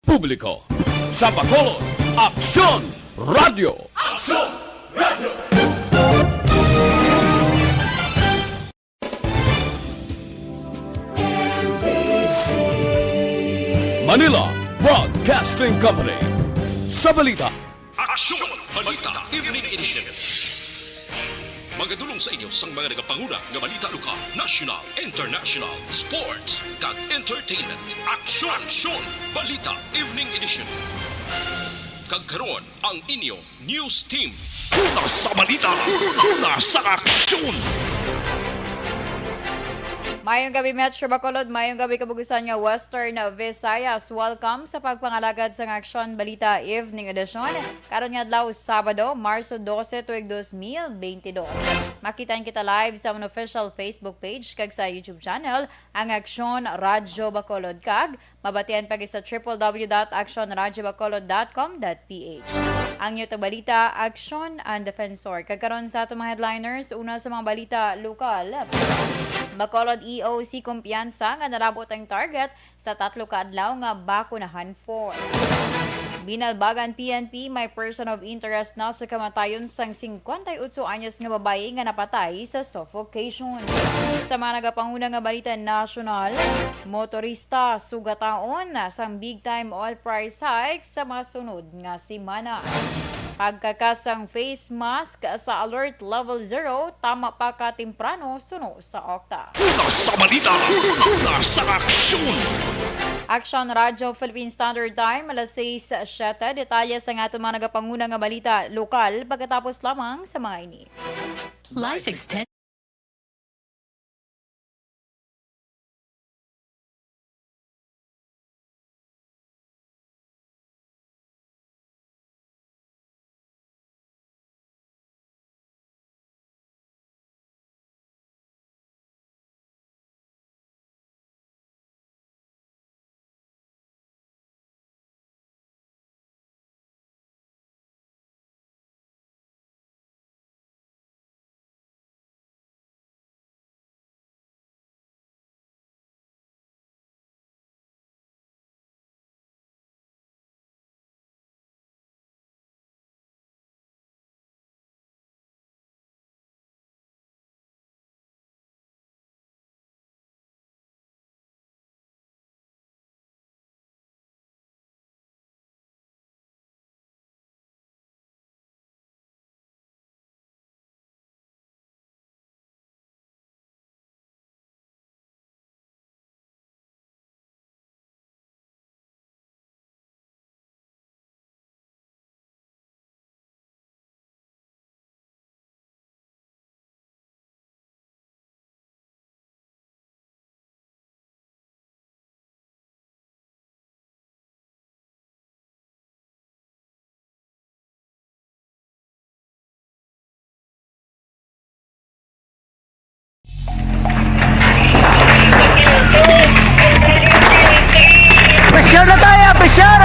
publiko. Sa Bacolod, Aksyon Radio! Aksyon Radio! Manila Broadcasting Company. Sa balita, Aksyon Balita Evening Edition. Magadulong sa inyo sang mga nagapanguna nga balita lokal, national, international, sports, kag entertainment. Aksyon Balita Evening Edition. Kag karon ang inyong news team. Una sa balita, una sa aksyon. Mayong gabi Metro Bacolod, mayong gabi kabugusan nga Western Visayas. Welcome sa pagpangalagad sa Aksyon Balita Evening Edition. Karon nga adlaw Sabado, Marso 12, tuig 2022. Makitaan kita live sa among official Facebook page kag sa YouTube channel ang Aksyon Radyo Bacolod kag mabatian pag sa www.actionradyobacolod.com.ph. Ang inyong balita, Aksyon and Defensor. Kagkaroon sa itong mga headliners, una sa mga balita lokal. Bacolod EOC kumpiyansa nga narabot ang target sa 3 ka adlaw nga bakunahan 4. Binalbagan PNP may person of interest na sa kamatayon sang 58 anyos nga babae nga napatay sa suffocation. Sa mga nagapanguna nga balita nasyonal, motorista sugataon sang big time oil price hike sa mga sunod nga semana. Pagkakasang face mask sa alert level 0, tama pa ka temprano suno sa okta. Una sa balita, una sa aksyon. Aksyon Radio Philippine Standard Time, alas 6:07. Detalye sa nga itong mga nagapanguna nga balita lokal pagkatapos lamang sa mga ini. Life extension. Pressure na tayo! Pressure!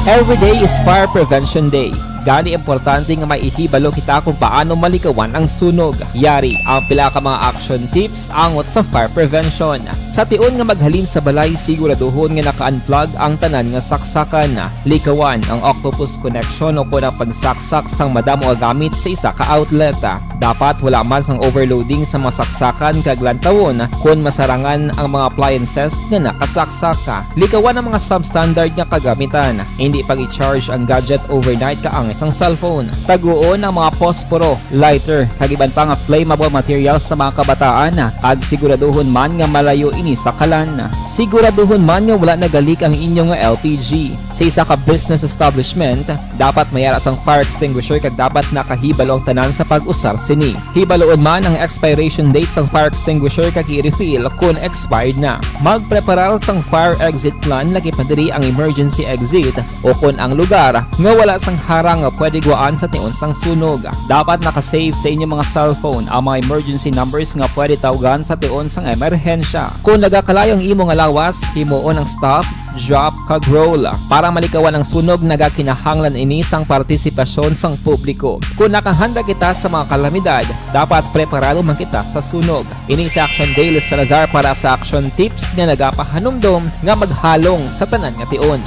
Every day is Fire Prevention Day. Gani importante nga maihibalo kita kung paano malikawan ang sunog. Yari ang pila ka mga action tips angot sa fire prevention. Sa tion nga maghalin sa balay, siguraduhon nga naka-unplug ang tanan nga saksakan. Likawan ang octopus connection o kung ang pagsaksak sang madamo nga gamit sa isa ka outlet. Dapat wala man sang overloading sa mga saksakan kag lantawon kung masarangan ang mga appliances nga nakasaksaka. Likawan ang mga substandard nga kagamitan. Hindi pag i-charge ang gadget overnight kaang isang cellphone. Taguon ang mga posporo, lighter, kag iban pa nga flammable materials sa mga kabataan. Kag siguraduhon man nga malayo ini sa kalan. Siguraduhon man nga wala nagalik ang inyong LPG. Sa isa ka business establishment, dapat mayara sang fire extinguisher kag dapat nakahibalo ang tanan sa pag-usar sini. Hibaloon man ang expiration date sang fire extinguisher kag i-refill kung expired na. Magpreparar sang fire exit plan lagi pa diri ang emergency exit o kung ang lugar nga wala sang harang nga pwede guwaan sa tiun sang sunog. Dapat nakasave sa inyong mga cellphone ang mga emergency numbers nga pwede tawagan sa tiun sang emerhensya. Kung nagakalayong imo nga lawas, himuon ang stop, drop, kag roll. Para malikawan ang sunog, nagakinahanglan ini sang partisipasyon sang publiko. Kung nakahanda kita sa mga kalamidad, dapat preparado man kita sa sunog. Ini sa Action Daily Salazar para sa action tips nga nagapahanumdom nga maghalong sa tanan nga tiun.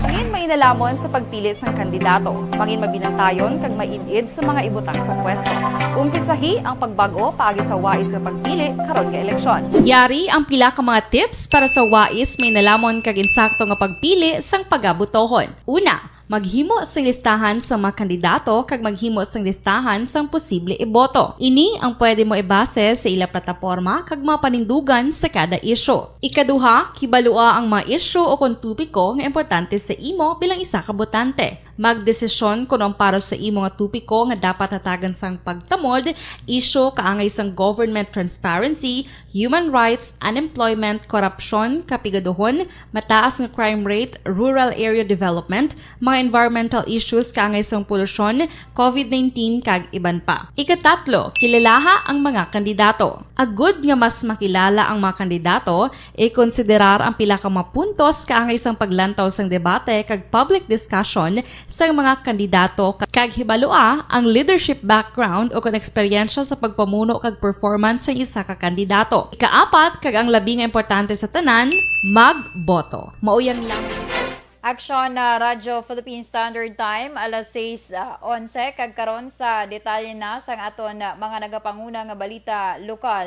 Pangin mainalamon sa pagpili ng kandidato. Pangin mabinantayon kag mainid sa mga ibutang sa pwesto. Umpisahi ang pagbago paagi sa wais sa pagpili karon nga eleksyon. Yari ang pila ka mga tips para sa wais may nalamon kag insakto nga pagpili sang pagabutohon. Una, maghimo sang listahan sa mga kandidato kag maghimo sang listahan sang posible iboto. Ini ang pwede mo ibase sa ila plataporma kag mga panindugan sa kada isyu. Ikaduha, kibalua ang mga isyu o kontupiko nga importante sa imo bilang isa ka botante. Magdesisyon kung ang para sa imo nga tupiko nga dapat hatagan sang pagtamod, isyu kaangay sang government transparency, human rights, unemployment, korupsyon, kapigaduhon, mataas nga crime rate, rural area development, mga environmental issues kaangay sang polusyon, COVID-19 kag iban pa. Ikatatlo, kilalaha ang mga kandidato. Agud nga mas makilala ang mga kandidato, i-konsiderar ang pila ka mga puntos kaangay sang paglantaw sang debate kag public discussion sa mga kandidato kag hibalua ang leadership background o kung eksperyensya sa pagpamuno kag performance sa isa ka kandidato. Ikaapat kag ang labi nga importante sa tanan, magboto. Mauyang lang. Aksyon na Radyo Philippine Standard Time alas 6:11 kag karon sa detalye na sang aton mga nagapanguna nga balita lokal.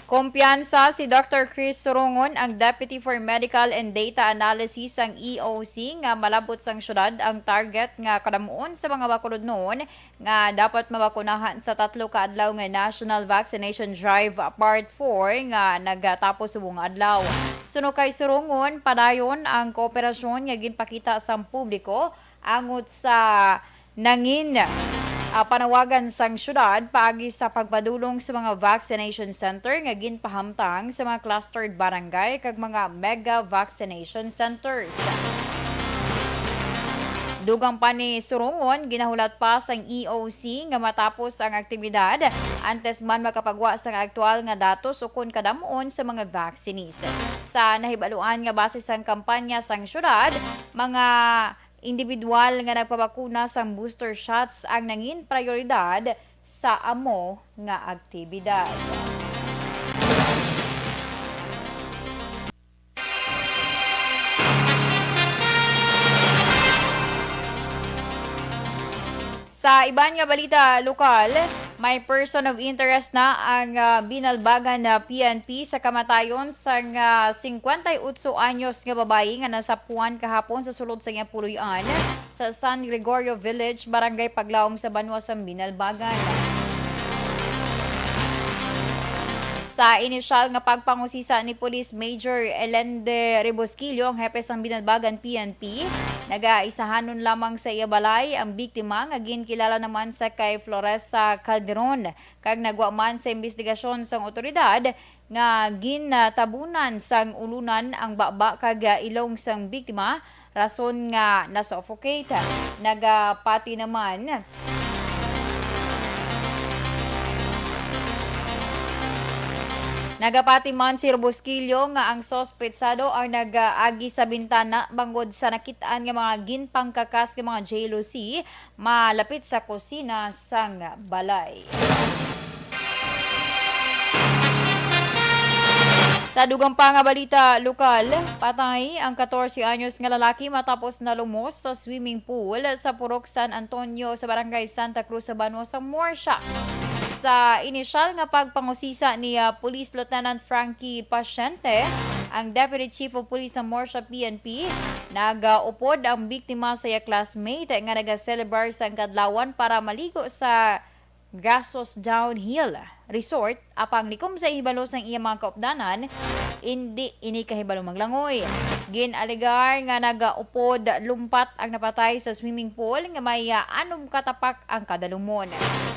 Kumpiyansa si Dr. Chris Surungon, ang Deputy for Medical and Data Analysis ng EOC nga malabot sang syudad ang target nga kadamuon sa mga bakulod noon nga dapat mabakunahan sa 3 ka adlaw nga National Vaccination Drive Part 4 nga nagtapos subong adlaw. Suno kay Surungon, padayon ang kooperasyon nga ginpakita sa publiko angot sa nangin panawagan sang syudad paagi sa pagpadulong sa mga vaccination center nga ginpahamtang sa mga clustered barangay kag mga mega vaccination centers. Dugang pa ni Surungon, ginahulat pa sang EOC nga matapos ang aktibidad antes man makapagwa sang aktual nga datos o kun kadamuon sa mga vaccinees. Sa nahibaluan nga base sang kampanya sang syudad, mga individual nga nagpabakuna sang booster shots ang nangin prioridad sa amo nga aktibidad. Sa iban nga balita lokal, may person of interest na ang binalbagan na PNP sa kamatayon sa 58 anyos nga babae nga nasapuan kahapon sa sulod sa puluyan sa San Gregorio Village, Barangay Paglaom sa Banwa sa Binalbagan. Sa inisyal nga pagpangusisa ni Police Major Elende Rebosquillo, ang hepe sang Binalbagan PNP, nagaisahanon lamang sa iyabalay ang biktima nga ginkilala naman sa kay Floresa Calderon kag nagwa man sa investigasyon sang otoridad nga gintabunan sang ulunan ang baba kag ilong sang biktima rason nga na-suffocate. Nagapati naman Nagapati man si Robosquillo nga ang sospetsado ang nag-agi sa bintana bangod sa nakitaan nga mga ginpangkakas nga mga jealousy malapit sa kusina sang balay. Sa dugang pa nga balita lokal, patay ang 14 anyos nga lalaki matapos nalumos sa swimming pool sa Purok San Antonio sa Barangay Santa Cruz sa Banwa sa Morsha. Sa inisyal nga pagpangusisa ni Police Lieutenant Frankie Pasyente, ang Deputy Chief of Police sa Morsha PNP, nag-upod ang biktima sa iya classmate nga nag-celebrate sa kadlawan para maligo sa Gasos Downhill resort apang likom sa hibalo sang iya mga kaupdanan hindi ini kahibalo maglangoy. Ginaligar nga nagaupod lumpat ang napatay sa swimming pool nga may 6 katapak ang kada lumon.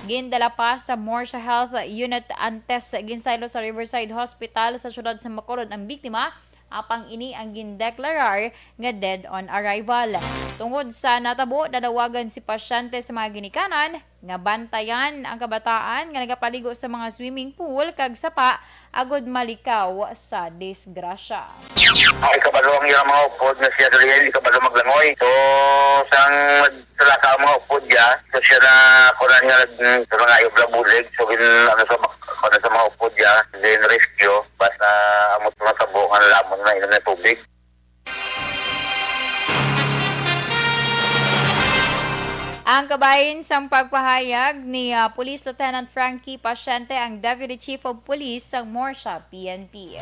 Gindala pa sa Morsha Health Unit antes ginsaylo sa Riverside Hospital sa syudad sa Bacolod ang biktima apang ini ang gindeklarar nga dead on arrival. Tungod sa natabo, dadawagan si pasyente sa mga ginikanan nga bantayan ang kabataan nga nagapaligo sa mga swimming pool kag sapa agod malikaw sa disgrasya. Ay kabalo ang iyang mga upod na siya dali hindi kabalo maglangoy. So sang salaka ang mga upod niya, so siya na kunan nga sa mga iblabulig. So sa mga upod niya, then rescue basta amot matabo ang lamon na inom ng tubig. Ang kabahin sa pagpahayag ni Police Lieutenant Frankie Pasyente ang Deputy Chief of Police sa Morsha PNP.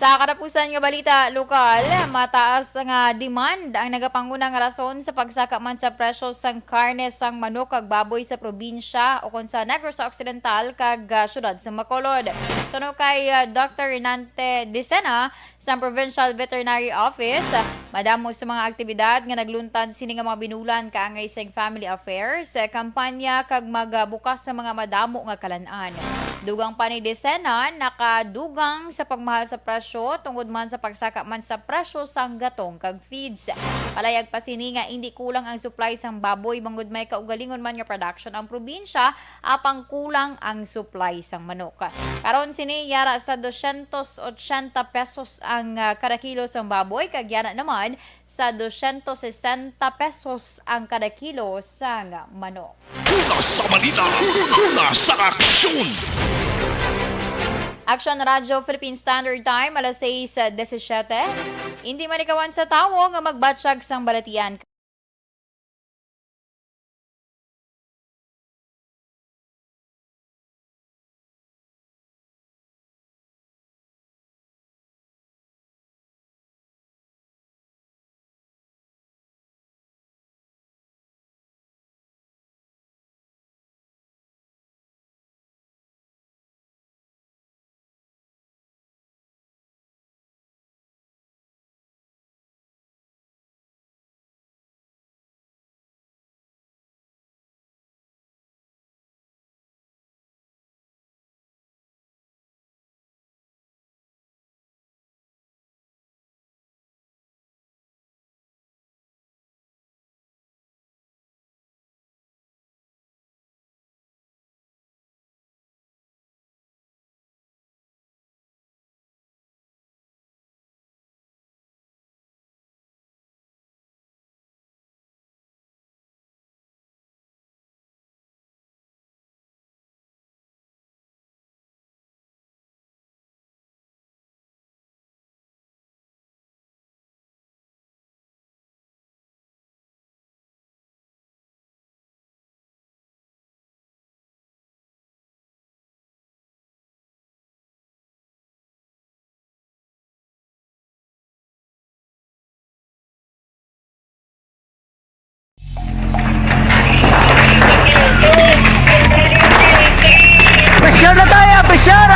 Sa katapusan nga balita lokal, mataas nga demand ang nagapangunang rason sa pagsaka man sa presyo sang karne sang manok kag baboy sa probinsya o kon sa Negros Occidental kag syudad sa Bacolod. Suno kay Dr. Renante Dicena sa Provincial Veterinary Office, madamo sa mga aktibidad nga nagluntad sini nga mga binulan kaangay sa Family Affairs, kampanya kag magbukas sa mga madamo nga kalan-an. Dugang pa ni Dicena nakadugang sa pagmahal sa presyo tungod man sa pagsaka man sa presyo sang gatong kag feeds. Palayag pa sini nga hindi kulang ang supply sang baboy bangod may kaugalingon man nga production ang probinsya apang kulang ang supply sang manok. Karon sini yara sa 280 pesos ang kada kilo sang baboy kag yara naman sa 260 pesos ang kada kilo sang manok. Una sa balita, una sa aksyon. Action Radio Philippine Standard Time, alas 6:17. Hindi manikawan sa tawo nga magbatsyag sang balatian. Pressure na tayo, pressure!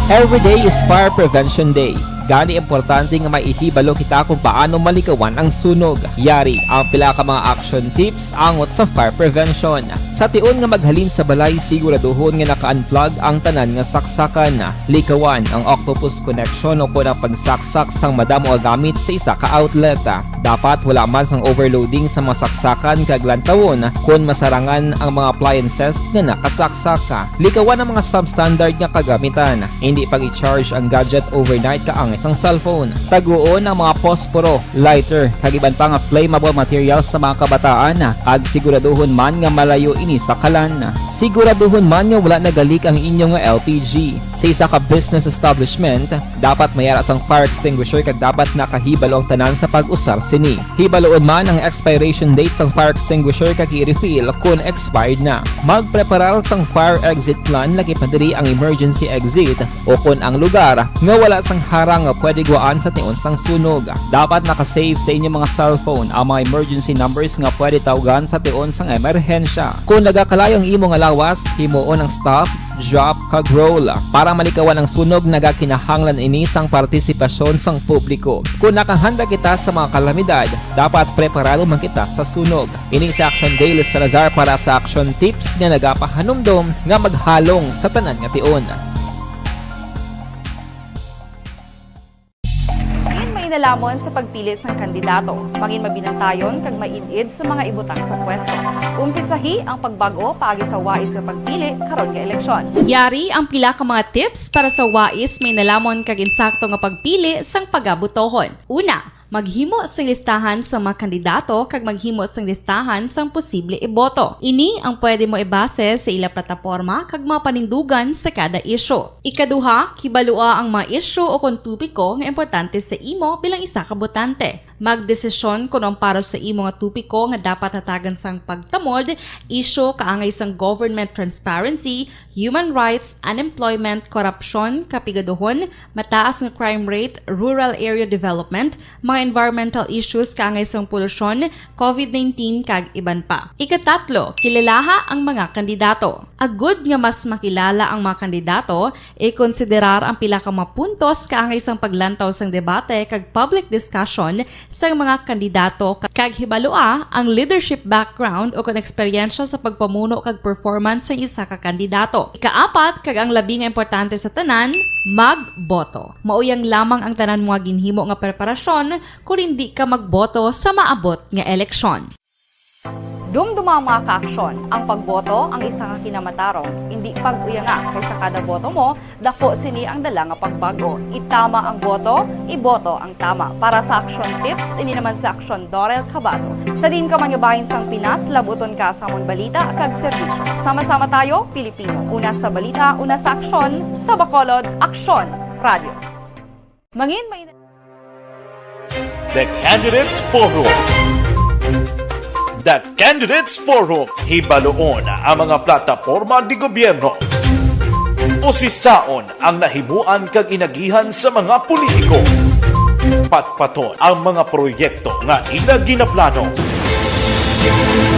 Every day is Fire Prevention Day. Gani importante nga maihibalo kita kung paano malikawan ang sunog. Yari ang pila ka mga action tips angot sa fire prevention. Sa tiun nga maghalin sa balay, siguraduhon nga naka-unplug ang tanan nga saksakan. Likawan ang octopus connection o kung ang pagsaksak sang madamo nga gamit sa isa ka outlet. Dapat wala man sang overloading sa mga saksakan kag lantawon kung masarangan ang mga appliances nga nakasaksaka. Likawan ang mga substandard nga kagamitan. Hindi pag i-charge ang gadget overnight kaangay isang cellphone. Taguon ang mga posporo, lighter, kag iban pa nga flammable materials sa mga kabataan ag siguraduhon man nga malayo ini sa kalan. Siguraduhon man nga wala nagalik ang inyong nga LPG. Sa isa ka business establishment, dapat mayara sang fire extinguisher kag dapat nakahibalo ang tanan sa pag-usar sini. Hibaloon man ang expiration date sang fire extinguisher kag i-refill kung expired na. Magpreparar sang fire exit plan lagi padiri ang emergency exit o kung ang lugar nga wala sang harang nga pwede guaan sa tiun sang sunog. Dapat nakasave sa inyong mga cellphone ang mga emergency numbers nga pwede tawagan sa tiun sang emerhensya. Kung nagakalayo ang imo nga lawas, himuon ang stop, drop kag roll para malikawan ang sunog nagakinahanglan ini sang partisipasyon sang publiko. Kung nakahanda kita sa mga kalamidad, dapat preparado man kita sa sunog. Ini sa Action Daily Salazar para sa action tips nga nagapahanumdom nga maghalong sa tanan nga tion. Inalamon sa pagpili ng kandidato, pangin mabinantayon kag mainid sa mga ibutang sa pwesto. Umpisahi ang pagbago paagi sa wais sa pagpili karon nga eleksyon. Yari ang pila ka mga tips para sa wais may nalamon kag insakto nga pagpili sang pagabutohon. Una, maghimo sang listahan sa mga kandidato kag maghimo sang listahan sang posible iboto. Ini ang pwede mo ibase sa ila plataporma kag mga panindugan sa kada isyu. Ikaduha, kibalua ang mga isyu o kung tupiko nga importante sa imo bilang isa ka botante. Magdesisyon kung ang para sa imo nga tupiko nga dapat hatagan sang pagtamod, isyu kaangay sang government transparency, human rights, unemployment, korupsyon, kapigaduhon, mataas nga crime rate, rural area development, mga environmental issues kaangay sang polusyon, COVID-19 kag iban pa. Ikatatlo, kilalaha ang mga kandidato. Agud nga mas makilala ang mga kandidato, i-konsiderar ang pila ka mga puntos kaangay sang paglantaw sang debate kag public discussion sa mga kandidato kag hibalua ang leadership background o kung eksperyensya sa pagpamuno kag performance sa isa ka kandidato. Ikaapat kag ang labi nga importante sa tanan, magboto. Mauyang lamang ang tanan mga ginhimo nga preparasyon kung hindi ka magboto sa maabot nga eleksyon. Dumduma ang mga kaaksyon, ang pagboto ang isa ka kinamatarong, hindi pag-uyanga kaysa kada boto mo, dako sini ang dala nga pagbago. Itama ang boto, iboto ang tama. Para sa action tips, ini naman sa Action Dorel Cabato. Sa din ka manyabahin sang Pinas, labuton ka sa amon balita kag serbisyo. Sama-sama tayo, Pilipino. Una sa balita, una sa aksyon, sa Bacolod, Aksyon Radio. Mangin may The Candidates Forum. The Candidates Forum, hibaloon ang mga plataporma di gobyerno. Usisaon ang nahimuan kag inagihan sa mga politiko. Patpaton ang mga proyekto nga ila ginaplano.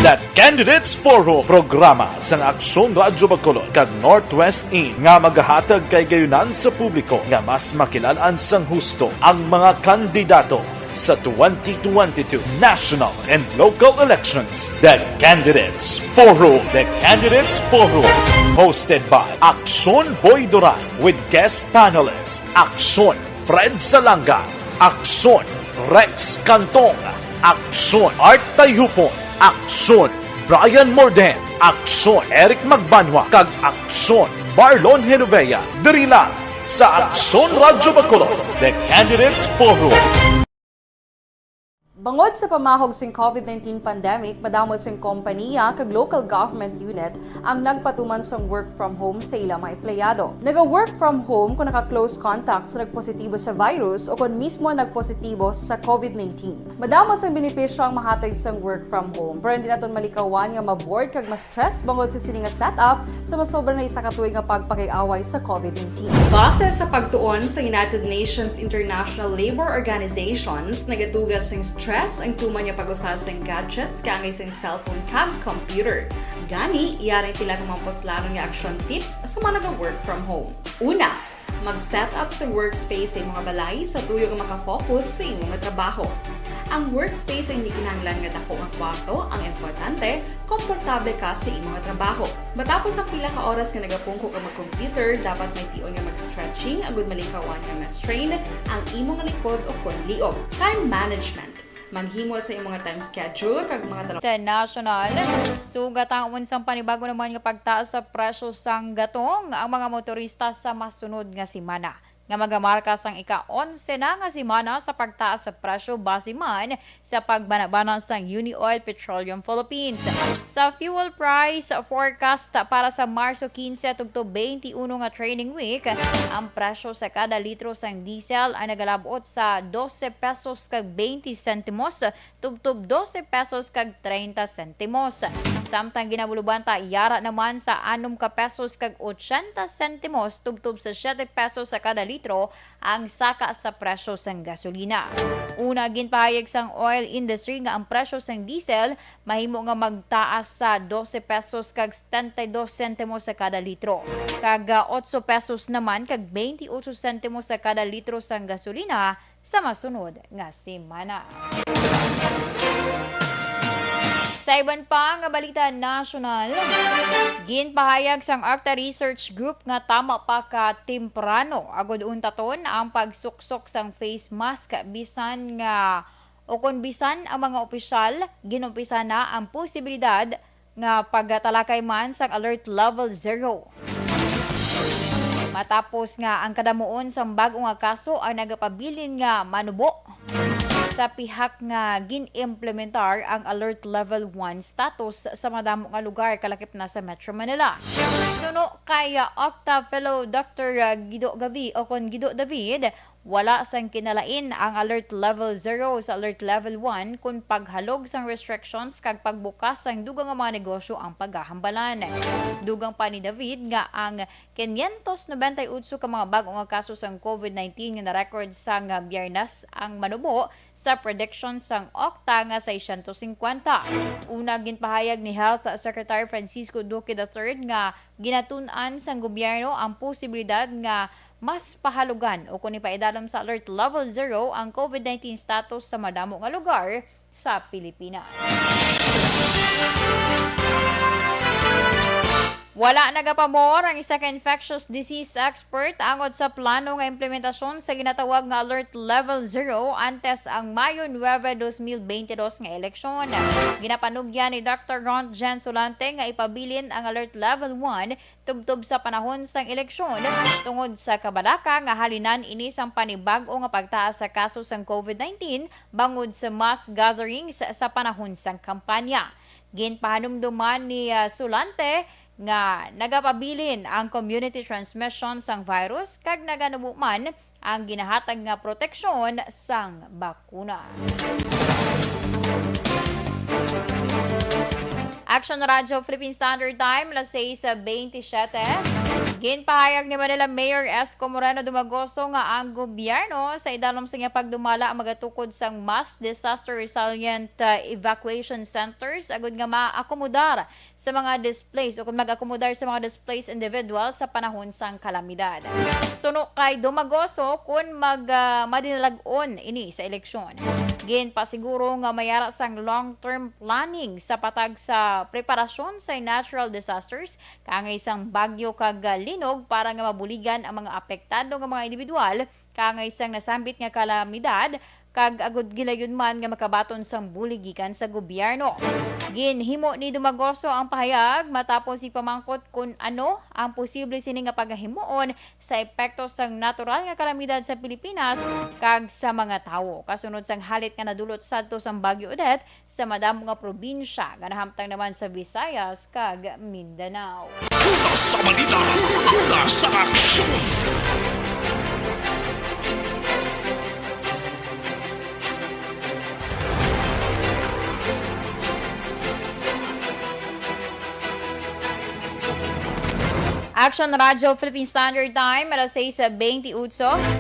The Candidates Forum, programa sang Aksyon Radyo Bacolod kag Northwest In nga magahatag kay gayunan sa publiko nga mas makilalaan sang husto ang mga kandidato sa 2022 national and local elections. The Candidates Forum. The Candidates Forum. Hosted by Aksyon Boy Duran with guest panelists Aksyon Fred Salanga, Aksyon Rex Cantong, Aksyon Art Tayhupon, Aksyon Brian Morden, Aksyon Eric Magbanwa, kag Aksyon Marlon Genovea. Diri lang sa Aksyon Radyo Bacolod. The Candidates Forum. Bangod sa pamahog sing COVID-19 pandemic, madamo sing kompanya kag local government unit ang nagpatuman sang work from home sa ilang mga empleyado. Naga-work from home kung naka-close contact sa nagpositibo sa virus o kung mismo nagpositibo sa COVID-19. Madamo sang benepisyo ang mahatag sang work from home, pero hindi naton malikawan nga ma-bored kag ma-stress bangod sa sini nga setup sa masobra na isa ka tuig nga pagpakiaway sa COVID-19. Base sa pagtuon sa United Nations International Labor Organizations, nagatugas sing stress ang tuman niya pag-usar sa gadgets kangay sa cellphone kag computer. Gani, iyaring tila ng mga poslano nga action tips sa mga nag-work from home. Una, mag-set up sa workspace sa mga balay sa tuyo nga makafocus sa imong trabaho. Ang workspace ay hindi kinahanglan nga dako nga kwarto, ang importante, komportable ka sa imong trabaho. Matapos ang pila ka oras nga nagapungko ka mag-computer, dapat may tion nga mag-stretching agud malikawan nga ma-strain ang imong likod o kon liog. Time management. Manghimo sa imong time schedule kag mga National. Sugat ang unsang panibago naman nga pagtaas sa presyo sang gatong ang mga motorista sa masunod nga semana. nga magamarka sang ika-11 na nga semana sa pagtaas sa presyo base man sa pagbana-bana sang Unioil Petroleum Philippines. Sa fuel price forecast para sa Marso 15 tugto 21 nga trading week, ang presyo sa kada litro sang diesel ay nagalabot sa 12 pesos kag 20 sentimos tubtob 12 pesos kag 30 sentimos. Samtang ginabuluban ta yara naman sa 6 ka pesos kag 80 sentimos tubtob sa 7 pesos sa kada litro ang saka sa presyo sang gasolina. Una ginpahayag sang oil industry nga ang presyo sang diesel mahimo nga magtaas sa 12 pesos kag 72 sentimos sa kada litro. Kag 8 pesos naman kag 28 sentimos sa kada litro sang gasolina sa masunod nga semana. Sa iban pa nga balita nasyonal, ginpahayag sang Acta Research Group nga tama pa ka temprano agud untaton ang pagsuksok sang face mask bisan nga o kung bisan ang mga opisyal ginumpisa na ang posibilidad nga pagtalakay man sang alert level 0. Matapos nga ang kadamuon sang bag-o nga kaso ang nagapabilin nga manubo sa pihak nga gin-implementar ang Alert Level 1 status sa madamo nga lugar kalakip na sa Metro Manila. Suno kay Octa Fellow Dr. Guido Gavi o kon Guido David, wala sang kinalain ang Alert Level 0 sa Alert Level 1 kung paghalog sang restrictions kag pagbukas sang dugang nga mga negosyo ang paghahambalan. Dugang pa ni David nga ang 598 ka mga bag-o nga kaso sang COVID-19 nga na-record sang Biyernes ang manubo sa prediction sang Octa nga 650. Una ginpahayag ni Health Secretary Francisco Duque III nga ginatun-an sang gobyerno ang posibilidad nga mas pahalugan o kung ipaidalom sa Alert Level 0 ang COVID-19 status sa madamo nga lugar sa Pilipinas. Wala nagapamor ang isa ka infectious disease expert angod sa plano nga implementasyon sa ginatawag nga Alert Level 0 antes ang Mayo 9, 2022 nga eleksyon. Ginapanugyan ni Dr. Ron Jen Solante nga ipabilin ang Alert Level 1 tubtob sa panahon sang eleksyon tungod sa kabalaka nga halinan ini sang panibag-o nga pagtaas sa kaso sang COVID-19 bangod sa mass gatherings sa panahon sang kampanya. Ginpahanumduman ni Solante nga nagapabilin ang community transmission sang virus kag naganuman ang ginahatag nga proteksyon sang bakuna. Action Radio Philippine Standard Time, alas 6:27. Ginpahayag ni Manila Mayor Esco Moreno Dumagoso nga ang gobyerno sa idalom sa nga pagdumala ang magatukod sang mass disaster resilient evacuation centers agud nga maakomodar sa mga displaced o kung mag-akomodar sa mga displaced individuals sa panahon sang kalamidad. Suno kay Dumagoso kung madinalag-on ini sa eleksyon. Ginpasiguro nga mayara sang long-term planning sa patag sa preparasyon sa natural disasters kangay sang bagyo kag linog para nga mabuligan ang mga apektado nga mga individual kangay sang nasambit nga kalamidad kag agud gilayon man nga makabaton sang buligikan sa gobyerno. Ginhimo ni Dumagoso ang pahayag matapos ipamangkot kung ano ang posible sini nga paghimuon sa epekto sang natural nga kalamidad sa Pilipinas kag sa mga tawo. Kasunod sang halit nga nadulot sadto sang Bagyo Odette sa madamo nga probinsya nga nahamtang naman sa Visayas kag Mindanao. Una sa balita, una sa aksyon. Action Radio Philippine Standard Time, alas 6:28.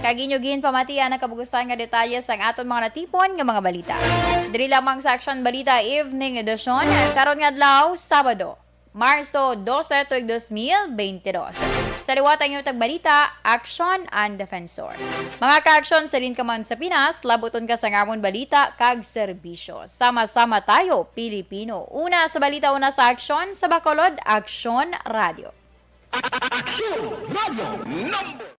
Kaginyugin pamatian ang kabugusan nga detalye sang aton mga natipon nga mga balita. Diri lamang sa Action Balita Evening Edition, karon nga adlaw, Sabado, Marso 12, 2022. Sa liwatan yung tagbalita, Action and Defensor. Mga ka-action sa rin ka man sa Pinas, labuton ka sa ngamon balita kag serbisyo. Sama-sama tayo, Pilipino. Una sa balita, una sa Action, sa Bacolod, Action Radio. Action Radio number